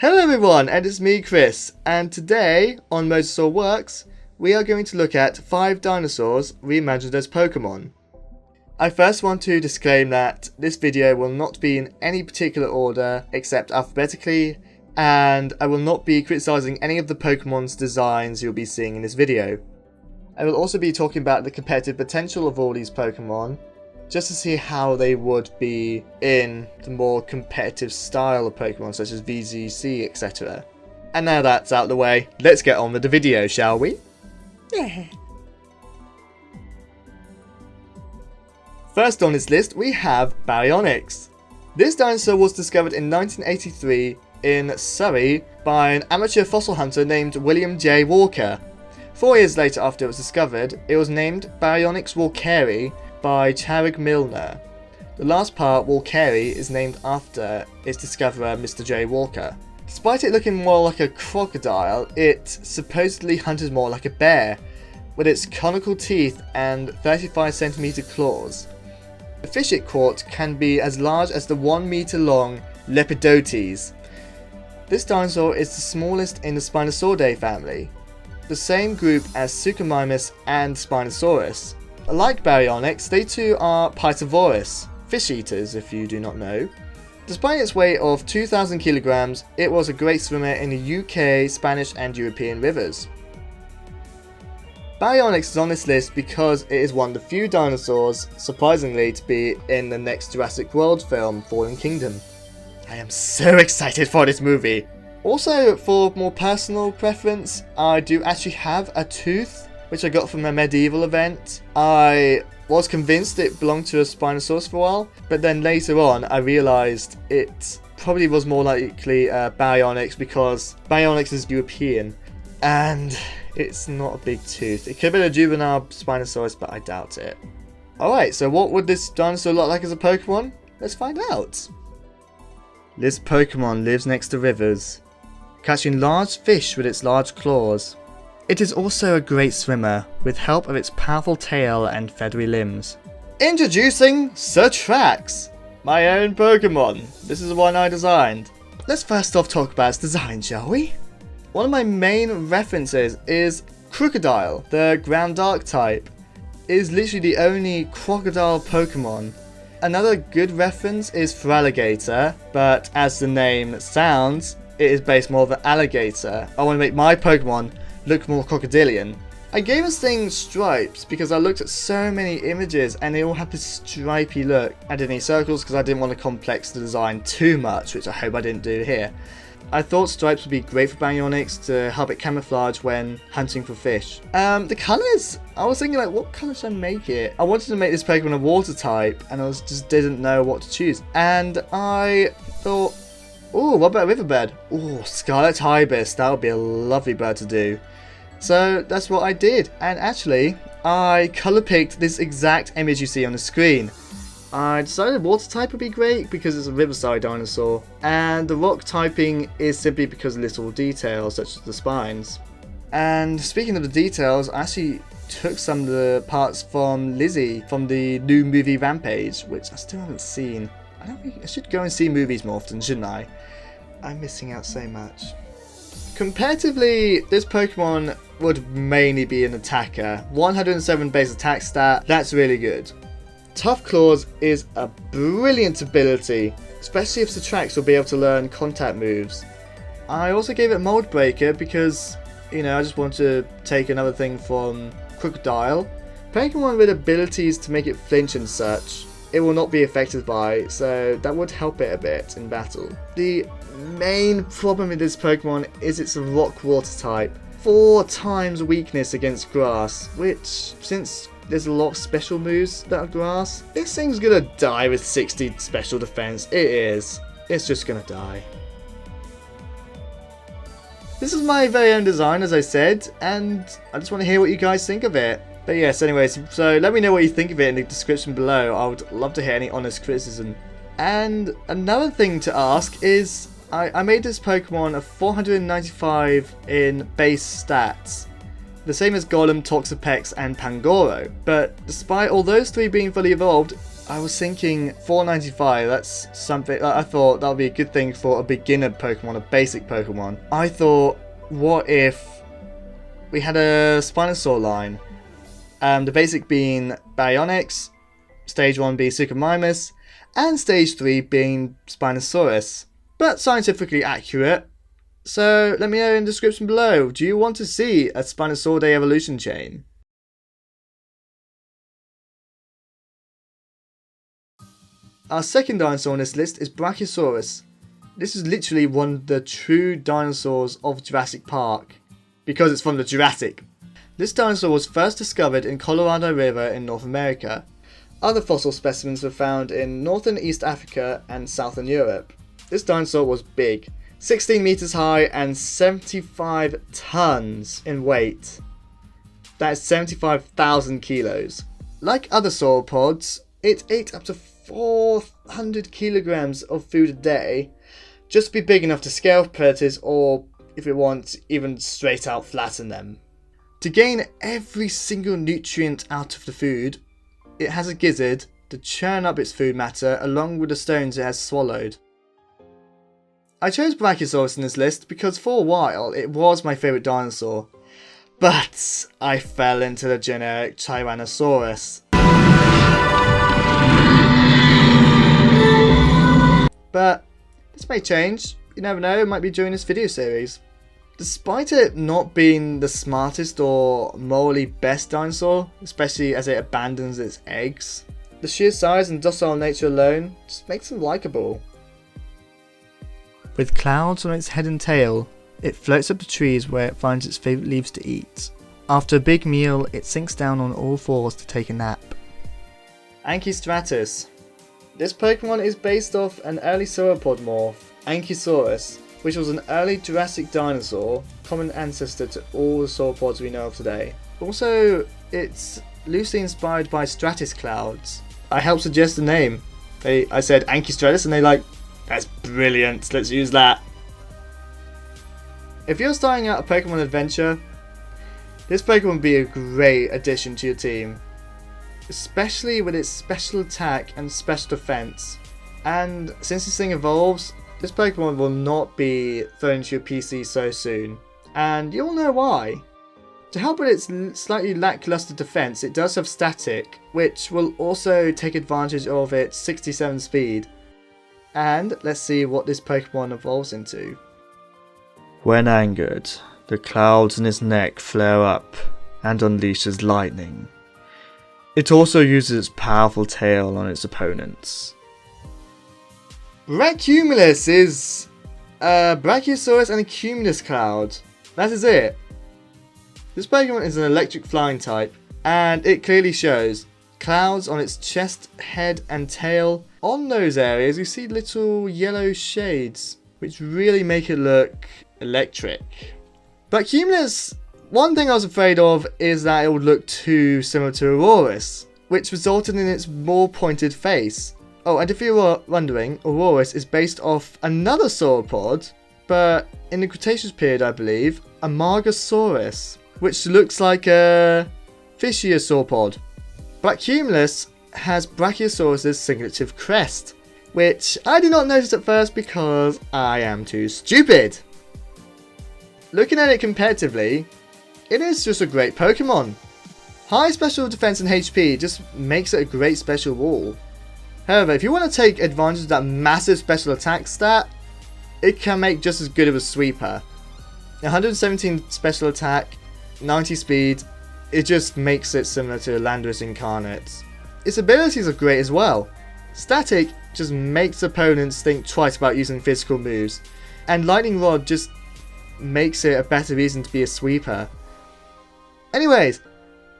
Hello everyone, and it's me Chris, and today on Mosasaur Works we are going to look at 5 dinosaurs reimagined as Pokemon. I first want to disclaim that this video will not be in any particular order except alphabetically, and I will not be criticising any of the Pokemon's designs you'll be seeing in this video. I will also be talking about the competitive potential of all these Pokemon, just to see how they would be in the more competitive style of Pokemon such as VGC, etc. And now that's out of the way, let's get on with the video, shall we? Yeah. First on this list we have Baryonyx. This dinosaur was discovered in 1983 in Surrey by an amateur fossil hunter named William J. Walker. 4 years later after it was discovered, it was named Baryonyx Walkeri by Charig Milner. The last part, Walkeri, is named after its discoverer Mr. J. Walker. Despite it looking more like a crocodile, it supposedly hunted more like a bear, with its conical teeth and 35cm claws. The fish it caught can be as large as the 1 meter long Lepidotes. This dinosaur is the smallest in the Spinosauridae family, the same group as Suchomimus and Spinosaurus. Like Baryonyx, they too are piscivorous, fish eaters if you do not know. Despite its weight of 2,000 kilograms, it was a great swimmer in the UK, Spanish and European rivers. Baryonyx is on this list because it is one of the few dinosaurs, surprisingly, to be in the next Jurassic World film, Fallen Kingdom. I am so excited for this movie! Also, for more personal preference, I do actually have a tooth, which I got from a medieval event. I was convinced it belonged to a Spinosaurus for a while, but then later on I realised it probably was more likely Baryonyx because Baryonyx is European and it's not a big tooth. It could have been a juvenile Spinosaurus, but I doubt it. Alright, so what would this dinosaur look like as a Pokemon? Let's find out. This Pokemon lives next to rivers, catching large fish with its large claws. It is also a great swimmer, with help of its powerful tail and feathery limbs. Introducing Sir Trax, my own Pokemon. This is the one I designed. Let's first off talk about its design, shall we? One of my main references is Crocodile, the ground dark type. It is literally the only crocodile Pokemon. Another good reference is Feraligatr, but as the name sounds, it is based more of an alligator. I want to make my Pokemon look more crocodilian. I gave this thing stripes because I looked at so many images and they all had this stripy look. I didn't need circles because I didn't want to complex the design too much, which I hope I didn't do here. I thought stripes would be great for Baryonyx to help it camouflage when hunting for fish. The colours, I was thinking like, what colour should I make it? I wanted to make this Pokemon a water type and I just didn't know what to choose. And I thought, oh, what about a riverbed? Oh, Scarlet Ibis, that would be a lovely bird to do. So that's what I did, and actually I colour picked this exact image you see on the screen. I decided water type would be great because it's a riverside dinosaur, and the rock typing is simply because of little details such as the spines. And speaking of the details, I actually took some of the parts from Lizzie from the new movie Rampage, which I still haven't seen. I should go and see movies more often, shouldn't I? I'm missing out so much. Comparatively, this Pokemon would mainly be an attacker. 107 base attack stat, that's really good. Tough Claws is a brilliant ability, especially if Trax will be able to learn contact moves. I also gave it Mold Breaker because, you know, I just want to take another thing from Crocodile. Pokemon with abilities to make it flinch and such, it will not be affected by, so that would help it a bit in battle. The main problem with this Pokemon is its rock water type. 4 times weakness against grass, which, since there's a lot of special moves that are grass, this thing's gonna die with 60 special defense. It is. It's just gonna die. This is my very own design, as I said, and I just want to hear what you guys think of it. But yes, anyways, so let me know what you think of it in the description below. I would love to hear any honest criticism. And another thing to ask is, I made this Pokemon a 495 in base stats, the same as Golem, Toxapex and Pangoro, but despite all those 3 being fully evolved, I was thinking 495, that's something, I thought that would be a good thing for a beginner Pokemon, a basic Pokemon. I thought, what if we had a Spinosaur line? The basic being Baryonyx, stage 1 being Suchomimus, and stage 3 being Spinosaurus. But scientifically accurate. So let me know in the description below, do you want to see a Spinosauridae evolution chain? Our second dinosaur on this list is Brachiosaurus. This is literally one of the true dinosaurs of Jurassic Park, because it's from the Jurassic. This dinosaur was first discovered in Colorado River in North America. Other fossil specimens were found in northern East Africa and southern Europe. This dinosaur was big, 16 meters high and 75 tons in weight. That is 75,000 kilos. Like other sauropods, it ate up to 400 kilograms of food a day, just to be big enough to scale predators or, if it wants, even straight out flatten them. To gain every single nutrient out of the food, it has a gizzard to churn up its food matter along with the stones it has swallowed. I chose Brachiosaurus in this list because for a while it was my favourite dinosaur, but I fell into the generic Tyrannosaurus. But this may change, you never know, it might be during this video series. Despite it not being the smartest or morally best dinosaur, especially as it abandons its eggs, the sheer size and docile nature alone just makes it likeable. With clouds on its head and tail, it floats up the trees where it finds its favourite leaves to eat. After a big meal, it sinks down on all fours to take a nap. Anchistratus. This Pokemon is based off an early sauropod morph, Ankylosaurus, which was an early Jurassic dinosaur, common ancestor to all the sauropods we know of today. Also, it's loosely inspired by stratus clouds. I helped suggest the name. I said Anchistratus and they like, that's brilliant, let's use that. If you're starting out a Pokemon adventure, this Pokemon would be a great addition to your team. Especially with its special attack and special defense. And since this thing evolves, this Pokemon will not be thrown into your PC so soon. And you'll know why. To help with its slightly lackluster defense, it does have Static, which will also take advantage of its 67 speed. And let's see what this Pokemon evolves into. When angered, the clouds in its neck flare up and unleashes lightning. It also uses its powerful tail on its opponents. Brachiosaurus is a Brachiosaurus and a Cumulus cloud. That is it. This Pokemon is an electric flying type, and it clearly shows. Clouds on its chest, head and tail. On those areas you see little yellow shades, which really make it look electric. But Cumulus, one thing I was afraid of is that it would look too similar to Aurorus, which resulted in its more pointed face. Oh, and if you were wondering, Aurorus is based off another sauropod, but in the Cretaceous period I believe, Amargasaurus, which looks like a fishier sauropod. Brachiosaurus has Brachiosaurus' signature crest, which I did not notice at first because I am too stupid. Looking at it comparatively, it is just a great Pokemon. High special defense and HP just makes it a great special wall. However, if you want to take advantage of that massive special attack stat, it can make just as good of a sweeper. 117 special attack, 90 speed, it just makes it similar to Landorus Incarnate. Its abilities are great as well. Static just makes opponents think twice about using physical moves, and Lightning Rod just makes it a better reason to be a sweeper. Anyways,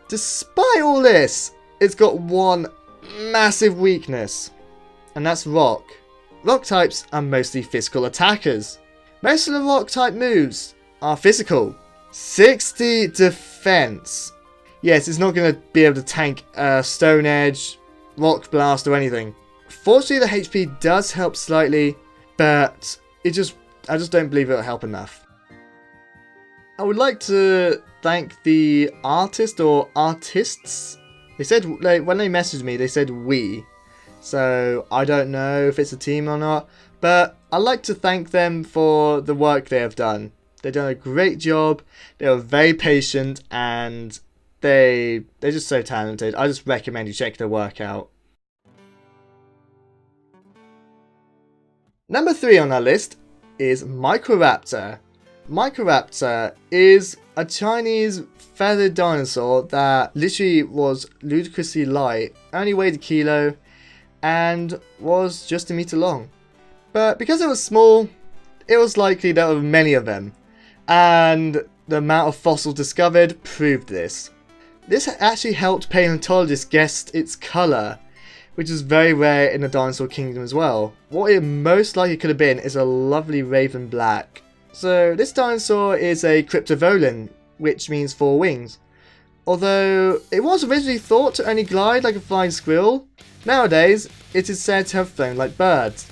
despite all this, it's got one massive weakness, and that's rock. Rock types are mostly physical attackers. Most of the rock type moves are physical. 60 defense. Yes, it's not going to be able to tank Stone Edge, Rock Blast or anything. Fortunately the HP does help slightly, but I just don't believe it'll help enough. I would like to thank the artist or artists. They said, like, when they messaged me, they said we. so I don't know if it's a team or not, but I'd like to thank them for the work they have done. They've done a great job, they were very patient, and they're just so talented. I just recommend you check their work out. Number 3 on our list is Microraptor. Microraptor is a Chinese feathered dinosaur that literally was ludicrously light, only weighed a kilo, and was just a meter long. But because it was small, it was likely there were many of them, and the amount of fossils discovered proved this. This actually helped paleontologists guess its colour, which is very rare in the dinosaur kingdom as well. What it most likely could have been is a lovely raven black. So this dinosaur is a cryptovolan, which means 4 wings. Although it was originally thought to only glide like a flying squirrel, nowadays it is said to have flown like birds.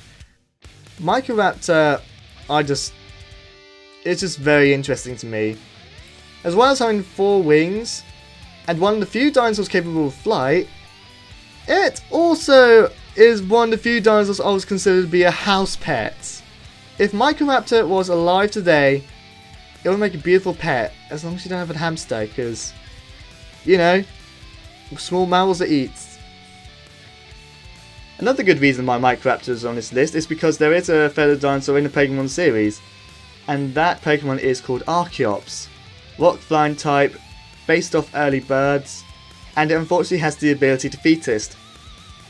Microraptor, it's just very interesting to me. As well as having 4 wings, and one of the few dinosaurs capable of flight, it also is one of the few dinosaurs I would consider to be a house pet. If Microraptor was alive today, it would make a beautiful pet, as long as you don't have a hamster, because, you know, small mammals that eat. Another good reason why Microraptor is on this list is because there is a feathered dinosaur in the Pokémon series, and that Pokémon is called Archeops. Rock flying type, based off early birds, and it unfortunately has the ability to Defeatist.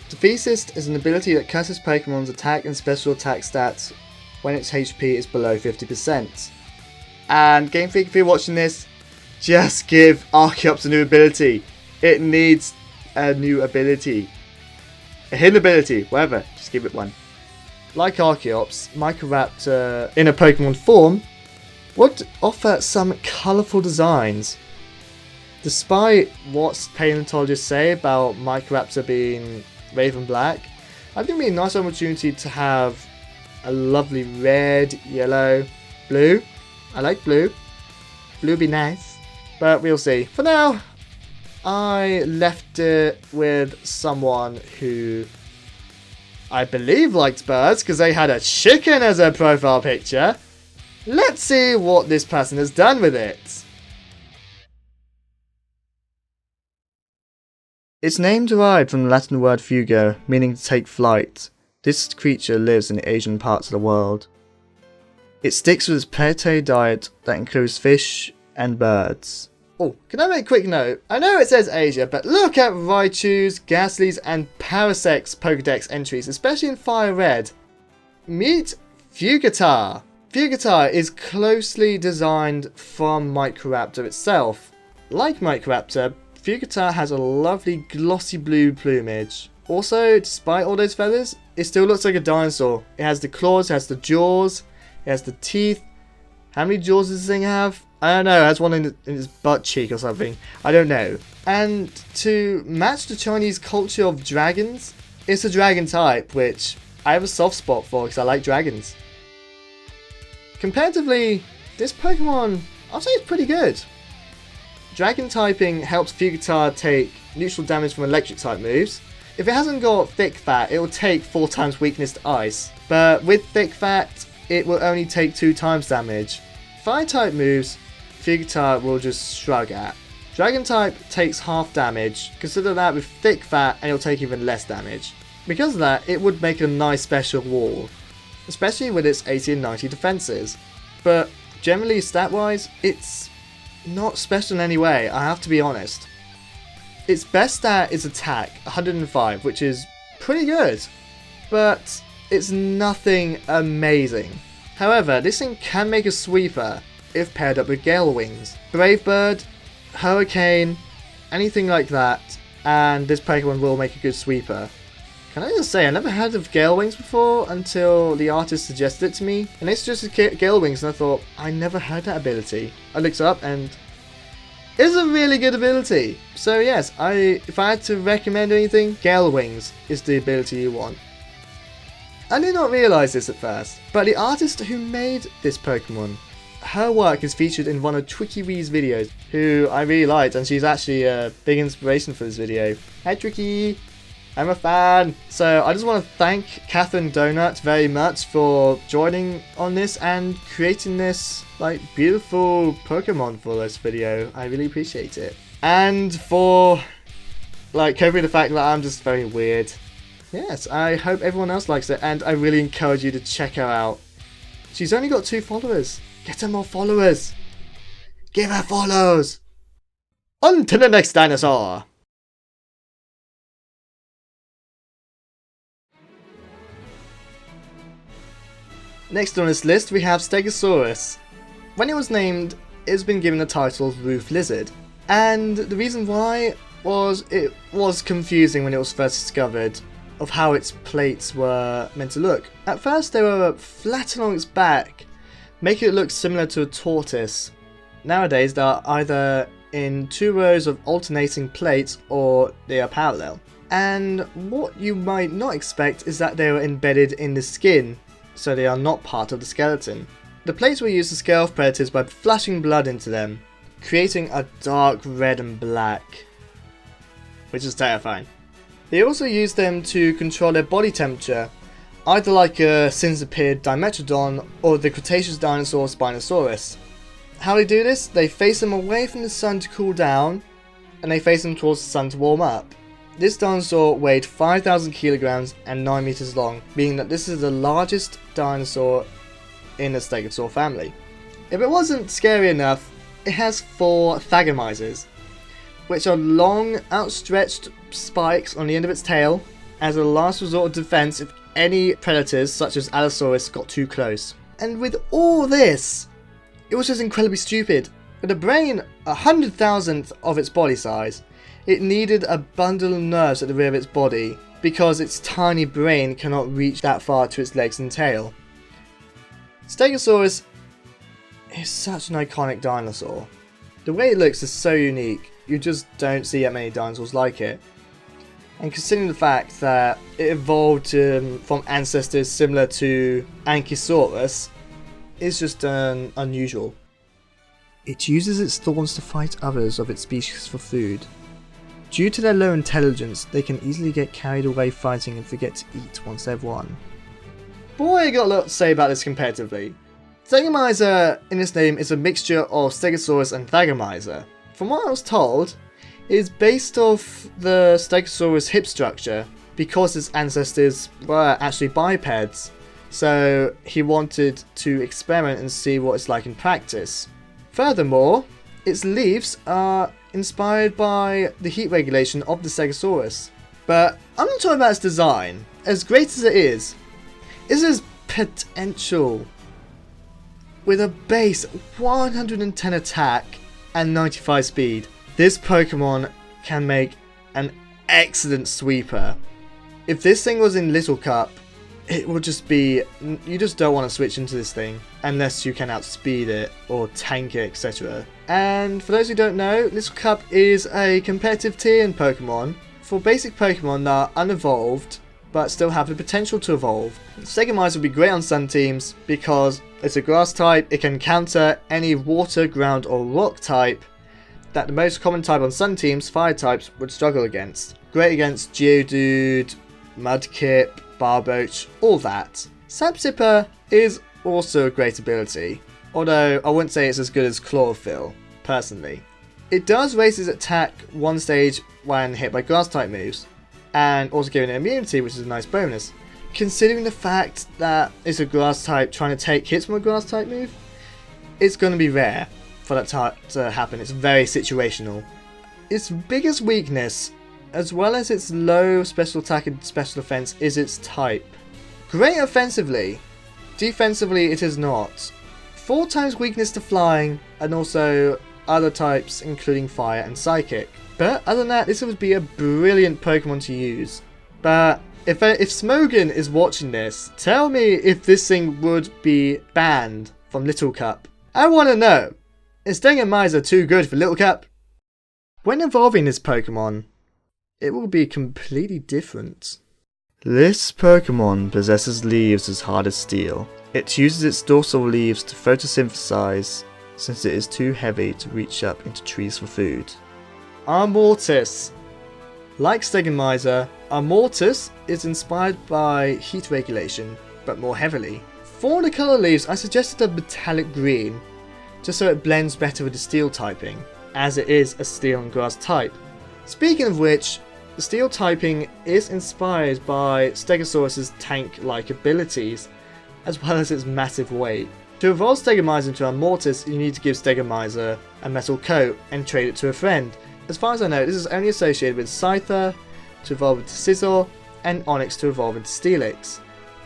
Defeatist is an ability that curses Pokemon's attack and special attack stats when its HP is below 50%. And Game Freak, if you're watching this, just give Archeops a new ability. It needs a new ability. A hidden ability, whatever, just give it one. Like Archeops, Microraptor in a Pokemon form would offer some colourful designs. Despite what paleontologists say about Microraptor being raven black, I think it would be a nice opportunity to have a lovely red, yellow, blue. I like blue. Blue would be nice, but we'll see. For now, I left it with someone who I believe liked birds because they had a chicken as a profile picture. Let's see what this person has done with it. Its name derived from the Latin word fugo, meaning to take flight. This creature lives in the Asian parts of the world. It sticks with its predatory diet that includes fish and birds. Oh, can I make a quick note? I know it says Asia, but look at Raichu's, Ghastly's and Parasec's Pokedex entries, especially in Fire Red. Meet Fugatar. Fugatar is closely designed from Microraptor itself. Like Microraptor, Fugatar has a lovely glossy blue plumage. Also, despite all those feathers, it still looks like a dinosaur. It has the claws, it has the jaws, it has the teeth. How many jaws does this thing have? I don't know, it has one in its butt cheek or something. I don't know. And to match the Chinese culture of dragons, it's a dragon type, which I have a soft spot for because I like dragons. Comparatively, this Pokemon, I'll say it's pretty good. Dragon typing helps Fugatar take neutral damage from electric type moves. If it hasn't got thick fat, it will take 4 times weakness to ice. But with thick fat, it will only take 2 times damage. Fire type moves, Fugatar will just shrug at. Dragon type takes half damage. Consider that with thick fat and it'll take even less damage. Because of that, it would make a nice special wall. Especially with its 80 and 90 defenses. But generally stat wise, it's not special in any way, I have to be honest. Its best stat is attack, 105, which is pretty good, but it's nothing amazing. However, this thing can make a sweeper if paired up with Gale Wings, Brave Bird, Hurricane, anything like that, and this Pokemon will make a good sweeper. Can I just say, I never heard of Gale Wings before until the artist suggested it to me, and they suggested Gale Wings and I thought, I never heard that ability. I looked it up and it's a really good ability. So yes, if I had to recommend anything, Gale Wings is the ability you want. I did not realise this at first, but the artist who made this Pokemon, her work is featured in one of Tricky Wee's videos, who I really liked, and she's actually a big inspiration for this video. Hi Tricky! I'm a fan. So I just want to thank Catherine Donut very much for joining on this and creating this like beautiful Pokemon for this video. I really appreciate it. And for like covering the fact that I'm just very weird. Yes, I hope everyone else likes it, and I really encourage you to check her out. She's only got 2 followers. Get her more followers. Give her follows. On to the next dinosaur. Next on this list we have Stegosaurus. When it was named, it's been given the title of Roof Lizard, and the reason why was it was confusing when it was first discovered of how its plates were meant to look. At first they were flat along its back, making it look similar to a tortoise. Nowadays they are either in 2 rows of alternating plates or they are parallel. And what you might not expect is that they were embedded in the skin, so they are not part of the skeleton. The plates were used to scare off predators by flashing blood into them, creating a dark red and black, which is terrifying. They also used them to control their body temperature, either like a since appeared Dimetrodon or the Cretaceous dinosaur Spinosaurus. How they do this? They face them away from the sun to cool down, and they face them towards the sun to warm up. This dinosaur weighed 5,000 kilograms and 9 meters long, meaning that this is the largest dinosaur in the Stegosaur family. If it wasn't scary enough, it has 4 Thagomisers, which are long, outstretched spikes on the end of its tail, as a last resort of defense if any predators such as Allosaurus got too close. And with all this, it was just incredibly stupid. With a brain 100,000th of its body size, it needed a bundle of nerves at the rear of its body, because its tiny brain cannot reach that far to its legs and tail. Stegosaurus is such an iconic dinosaur. The way it looks is so unique, you just don't see that many dinosaurs like it. And considering the fact that it evolved from ancestors similar to Ankylosaurus, it's just unusual. It uses its thorns to fight others of its species for food. Due to their low intelligence, they can easily get carried away fighting and forget to eat once they've won. Boy, I got a lot to say about this comparatively. Stegomiser in its name is a mixture of Stegosaurus and Thagomiser. From what I was told, it is based off the Stegosaurus hip structure because its ancestors were actually bipeds, so he wanted to experiment and see what it's like in practice. Furthermore, its leaves are inspired by the heat regulation of the Stegosaurus. But I'm not talking about its design. As great as it is its potential. With a base 110 attack and 95 speed, this Pokemon can make an excellent sweeper. If this thing was in Little Cup, it would just be, you just don't want to switch into this thing unless you can outspeed it or tank it, etc. And for those who don't know, Little Cup is a competitive tier in Pokemon for basic Pokemon that are unevolved but still have the potential to evolve. Stegomiser would be great on Sun teams because it's a grass type, it can counter any water, ground or rock type that the most common type on Sun teams, fire types, would struggle against. Great against Geodude, Mudkip, Barboach, all that. Sapsipper is also a great ability, although I wouldn't say it's as good as Chlorophyll, personally. It does raise its attack 1 stage when hit by grass type moves, and also giving it immunity, which is a nice bonus. Considering the fact that it's a grass type trying to take hits from a grass type move, it's going to be rare for that to happen. It's very situational. Its biggest weakness, as well as its low special attack and special defense, is its type. Great offensively, defensively it is not. 4 times weakness to flying, and also other types including fire and psychic. But other than that, this would be a brilliant Pokemon to use. But if Smogan is watching this, tell me if this thing would be banned from Little Cup. I want to know. Is Stegomiser too good for Little Cup? When evolving this Pokemon, it will be completely different. This Pokemon possesses leaves as hard as steel. It uses its dorsal leaves to photosynthesize, since it is too heavy to reach up into trees for food. Armatus. Like Stegomiser, Armatus is inspired by heat regulation, but more heavily. For the colour leaves, I suggested a metallic green, just so it blends better with the steel typing, as it is a steel and grass type. Speaking of which, the steel typing is inspired by Stegosaurus' tank-like abilities, as well as its massive weight. To evolve Stegomizer into Armatus, you need to give Stegomizer a metal coat and trade it to a friend. As far as I know, this is only associated with Scyther to evolve into Scizor, and Onyx to evolve into Steelix.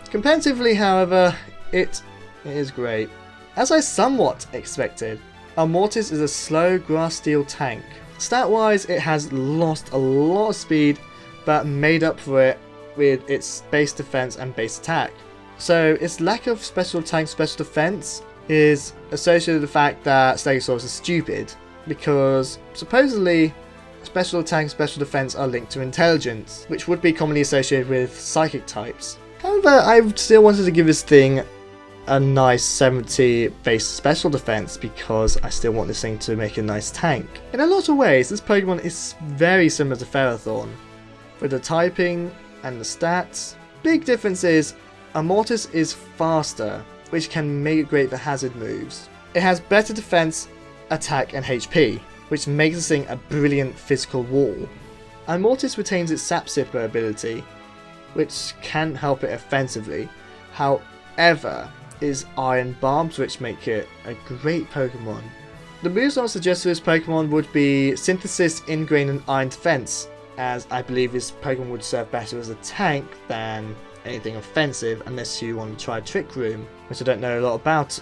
Competitively, however, it is great. As I somewhat expected, Armatus is a slow grass steel tank. Stat-wise, it has lost a lot of speed, but made up for it with its base defense and base attack. So its lack of special tank special defense is associated with the fact that Stegosaurus is stupid, because supposedly special attack and special defense are linked to intelligence, which would be commonly associated with psychic types. However, I still wanted to give this thing a nice 70 base special defense because I still want this thing to make a nice tank. In a lot of ways, this Pokemon is very similar to Ferrothorn, with the typing and the stats. Big difference is Armatus is faster, which can make it great for hazard moves. It has better defense, attack and HP, which makes this thing a brilliant physical wall. Armatus retains its Sap Sipper ability, which can help it offensively. However, is Iron Bombs, which make it a great Pokemon. The moves I would suggest for this Pokemon would be Synthesis, Ingrain and Iron Defense, as I believe this Pokemon would serve better as a tank than anything offensive, unless you want to try Trick Room, which I don't know a lot about.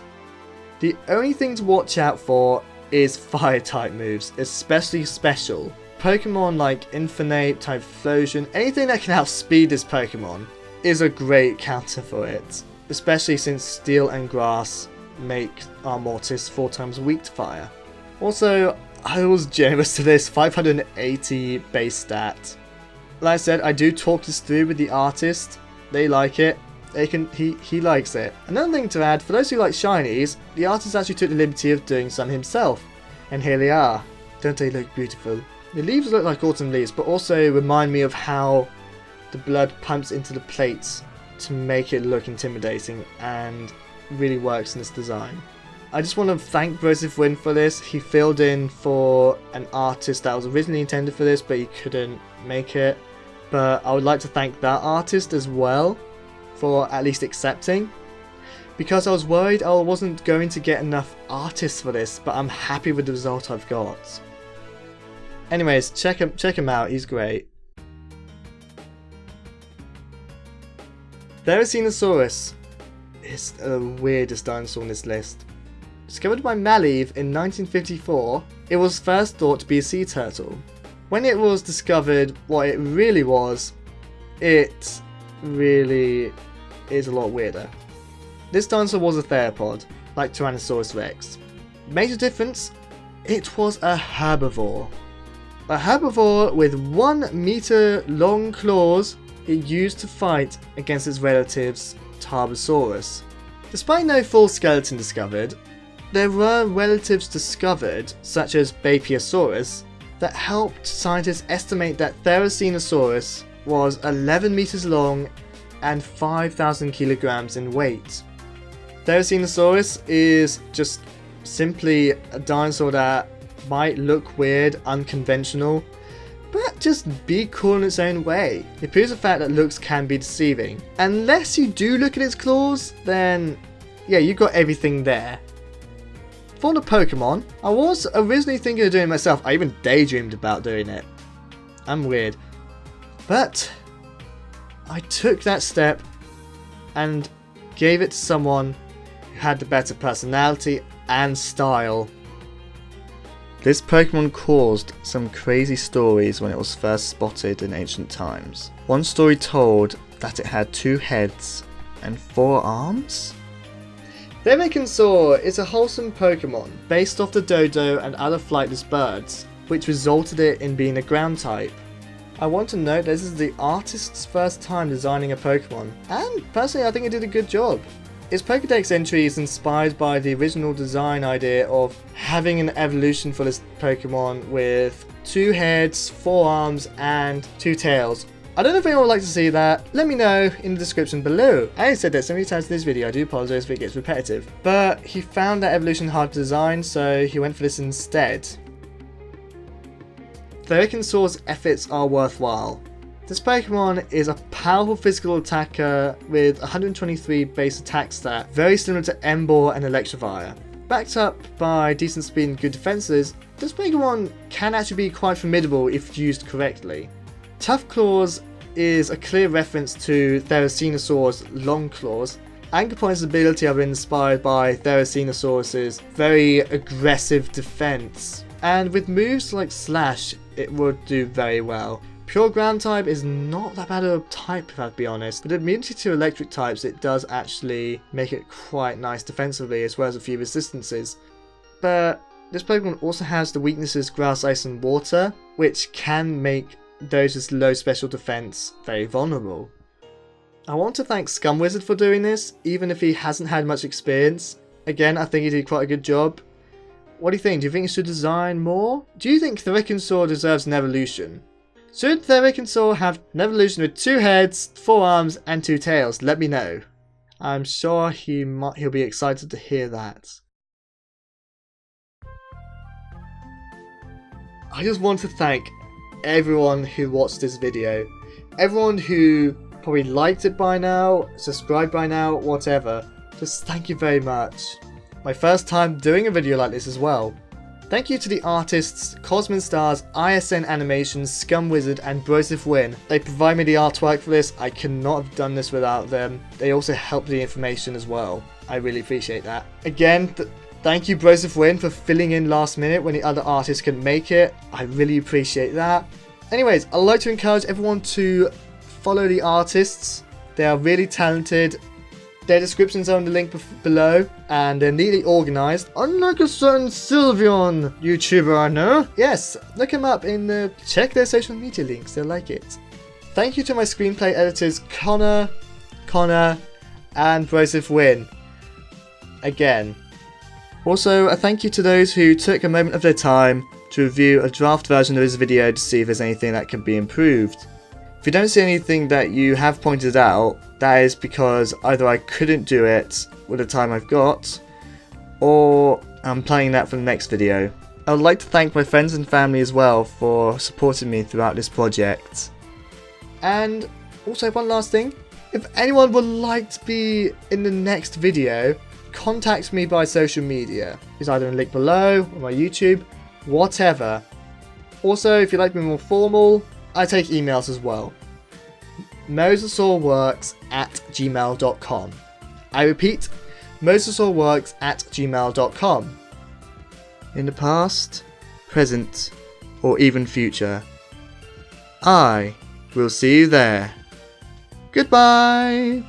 The only thing to watch out for is Fire type moves, especially special. Pokemon like Infinite, Typhlosion, anything that can outspeed this Pokemon is a great counter for it, especially since Steel and Grass make Armatus 4 times weak to fire. Also, I was generous to this 580 base stat. Like I said, I do talk this through with the artist. They like it. He likes it. Another thing to add, for those who like shinies, the artist actually took the liberty of doing some himself. And here they are. Don't they look beautiful? The leaves look like autumn leaves, but also remind me of how the blood pumps into the plates to make it look intimidating, and really works in this design. I just want to thank Broseph Wynn for this. He filled in for an artist that was originally intended for this, but he couldn't make it. But I would like to thank that artist as well for at least accepting, because I was worried I wasn't going to get enough artists for this, but I'm happy with the result I've got. Anyways, check him out, he's great. Baryonyx is the weirdest dinosaur on this list. Discovered by Malieve in 1954, it was first thought to be a sea turtle. When it was discovered what it really was, it really is a lot weirder. This dinosaur was a theropod, like Tyrannosaurus Rex. Major difference, it was a herbivore. A herbivore with 1 meter long claws it used to fight against its relatives Tarbosaurus. Despite no full skeleton discovered, there were relatives discovered, such as Brachiosaurus, that helped scientists estimate that Therizinosaurus was 11 meters long and 5,000 kilograms in weight. Therizinosaurus is just simply a dinosaur that might look weird, unconventional, but just be cool in its own way. It proves the fact that looks can be deceiving. Unless you do look at its claws, then yeah, you got everything there. For the Pokemon, I was originally thinking of doing it myself. I even daydreamed about doing it. I'm weird. But I took that step and gave it to someone who had the better personality and style. This Pokemon caused some crazy stories when it was first spotted in ancient times. One story told that it had 2 heads and 4 arms? Baryonyx is a wholesome Pokemon based off the dodo and other flightless birds, which resulted it in being a ground type. I want to note this is the artist's first time designing a Pokemon, and personally I think it did a good job. Its Pokédex entry is inspired by the original design idea of having an evolution for this Pokemon with 2 heads, 4 arms and 2 tails, I don't know if anyone would like to see that. Let me know in the description below. I said that so many times in this video, I do apologise if it gets repetitive. But he found that evolution hard to design, so he went for this instead. Therikinsaur's efforts are worthwhile. This Pokemon is a powerful physical attacker with 123 base attack stat, very similar to Emboar and Electivire. Backed up by decent speed and good defenses, this Pokemon can actually be quite formidable if used correctly. Tough Claws is a clear reference to Therizinosaur's long claws. Anchor Point's ability are inspired by Therizinosaurus' very aggressive defense, and with moves like Slash, it would do very well. Pure Ground type is not that bad of a type if I have to be honest, but immunity to electric types it does actually make it quite nice defensively as well as a few resistances. But this Pokemon also has the weaknesses Grass, Ice and Water, which can make those with low special defense very vulnerable. I want to thank Scumwizard for doing this, even if he hasn't had much experience. Again, I think he did quite a good job. What do you think? Do you think he should design more? Do you think Therikinsaur deserves an evolution? Should Therikinsaur have an evolution with 2 heads, 4 arms and 2 tails? Let me know. I'm sure he'll be excited to hear that. I just want to thank everyone who watched this video. Everyone who probably liked it by now, subscribed by now, whatever. Just thank you very much. My first time doing a video like this as well. Thank you to the artists Cosmin Stars, ISN Animations, Scumwizard and Brosif Win. They provide me the artwork for this. I could not have done this without them. They also help the information as well. I really appreciate that. Again, thank you Brosif Win for filling in last minute when the other artists couldn't make it. I really appreciate that. Anyways, I'd like to encourage everyone to follow the artists. They are really talented. Their descriptions are in the link below, and they're neatly organised. Unlike a certain Sylveon YouTuber I know. Yes, look him up and check their social media links, they'll like it. Thank you to my screenplay editors Connor, and Brosif Win. Again. Also, a thank you to those who took a moment of their time to review a draft version of this video to see if there's anything that can be improved. If you don't see anything that you have pointed out, that is because either I couldn't do it with the time I've got, or I'm planning that for the next video. I would like to thank my friends and family as well for supporting me throughout this project. And also one last thing, if anyone would like to be in the next video, contact me by social media. It's either in the link below, or my YouTube, whatever. Also, if you'd like to be more formal, I take emails as well. mosasaurworks@gmail.com. I repeat, mosasaurworks@gmail.com. In the past, present, or even future, I will see you there. Goodbye!